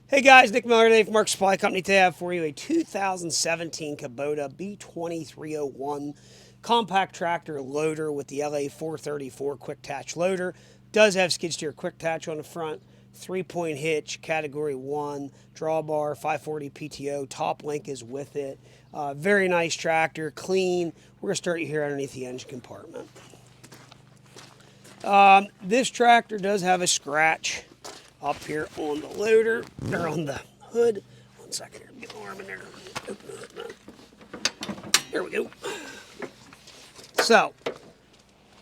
Hey guys, Nick Miller today from Mark Supply Company. Today I have for you a 2017 Kubota B2301 compact tractor loader with the LA 434 quick attach loader. Does have skid steer quick attach on the front, 3-point hitch, category 1, drawbar, 540 PTO, top link is with it. Very nice tractor, clean. We're going to start you here underneath the engine compartment. This tractor does have a scratch up here on the loader, or on the hood. 1 second here, get my arm in there. Open the hood now. There we go. So,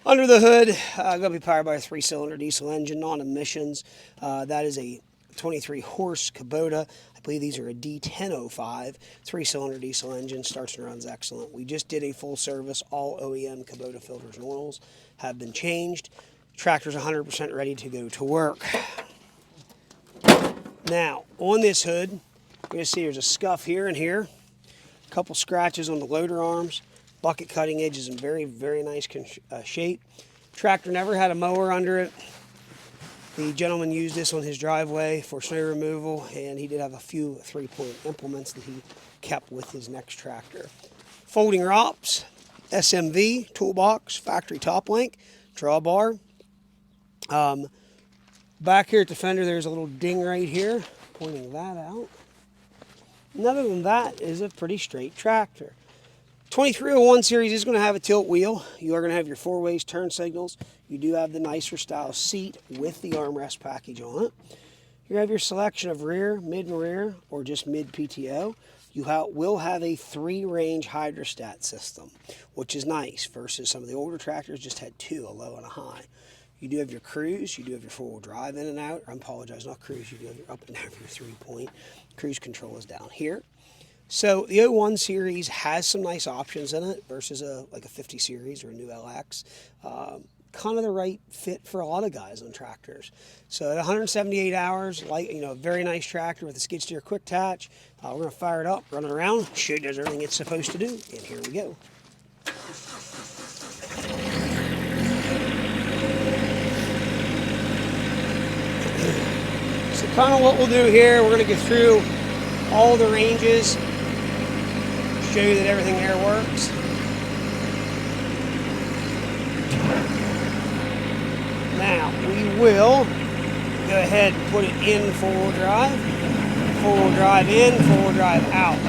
under the hood, going to be powered by a 3-cylinder diesel engine, non-emissions. That is a 23-horse Kubota. I believe these are a D1005, 3-cylinder diesel engine. Starts and runs excellent. We just did a full service. All OEM Kubota filters and oils have been changed. Tractor's 100% ready to go to work. Now, on this hood, you're going to see there's a scuff here and here. A couple scratches on the loader arms. Bucket cutting edge is in very, very nice shape. Tractor never had a mower under it. The gentleman used this on his driveway for snow removal, and he did have a few 3-point implements that he kept with his next tractor. Folding ROPS, SMV, toolbox, factory top link, drawbar. Back here at the fender, there's a little ding right here, pointing that out. And other than that, is a pretty straight tractor. 2301 series is going to have a tilt wheel. You are going to have your 4-ways turn signals. You do have the nicer style seat with the armrest package on it. You have your selection of rear, mid and rear, or just mid PTO. You will have a 3-range hydrostat system, which is nice versus some of the older tractors just had 2, a low and a high. You do have your cruise, you do have your 4-wheel drive in and out. I apologize, not cruise, you do have your up and down your 3-point. Cruise control is down here. So the 01 series has some nice options in it versus like a 50 series or a new LX. Kind of the right fit for a lot of guys on tractors. So at 178 hours, a very nice tractor with a skid steer quick attach. We're going to fire it up, run it around, show it does everything it's supposed to do, and here we go. So kind of what we'll do here, we're going to go through all the ranges, show you that everything there works. Now, we will go ahead and put it in 4-wheel drive. 4-wheel drive in, 4-wheel drive out.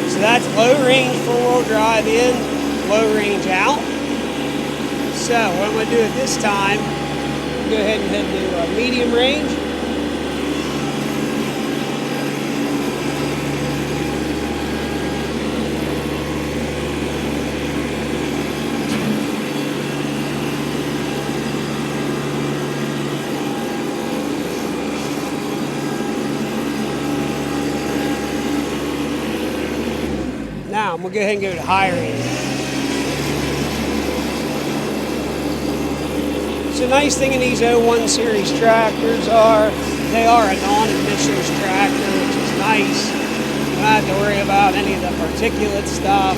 So that's low range 4-wheel drive in, low range out. So what I'm going to do at this time, go ahead and head to medium range. Now I'm going to go ahead and go to higher range. The nice thing in these 01 series tractors they are a non-emissions tractor, which is nice. You don't have to worry about any of the particulate stuff,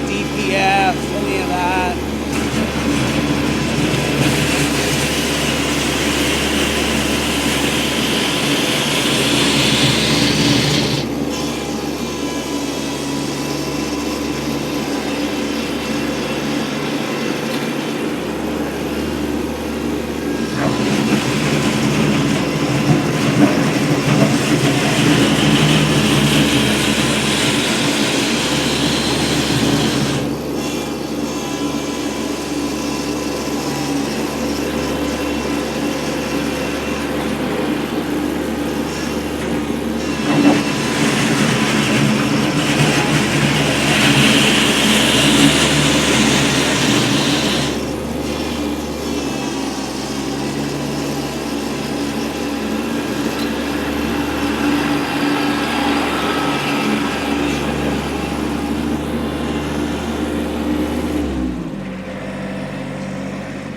DPF, any of that.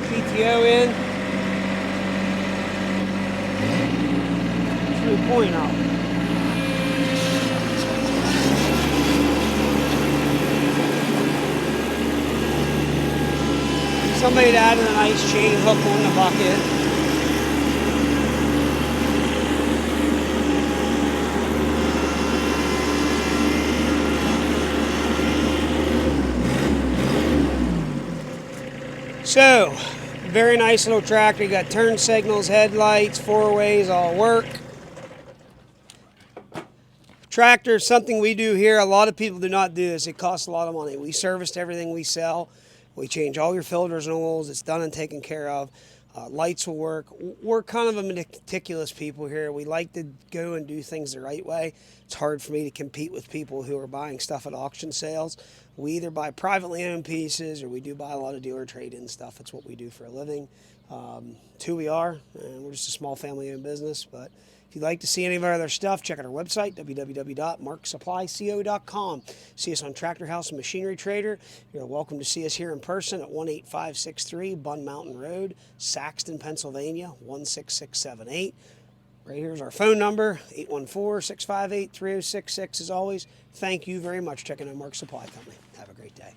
PTO in, 3-point out. Somebody added a nice chain hook on the bucket. So, very nice little tractor. You got turn signals, headlights, four-ways, all work. Tractor is something we do here. A lot of people do not do this. It costs a lot of money. We service everything we sell. We change all your filters and oils. It's done and taken care of. Lights will work. We're kind of a meticulous people here. We like to go and do things the right way. It's hard for me to compete with people who are buying stuff at auction sales. We either buy privately owned pieces or we do buy a lot of dealer trade-in stuff. It's what we do for a living. It's who we are, and we're just a small family-owned business. But if you'd like to see any of our other stuff, check out our website, www.marksupplyco.com. See us on Tractor House and Machinery Trader. You're welcome to see us here in person at 18563 Bun Mountain Road, Saxton, Pennsylvania, 16678. Right here is our phone number, 814-658-3066. As always, thank you very much for checking out Mark Supply Company. Have a great day.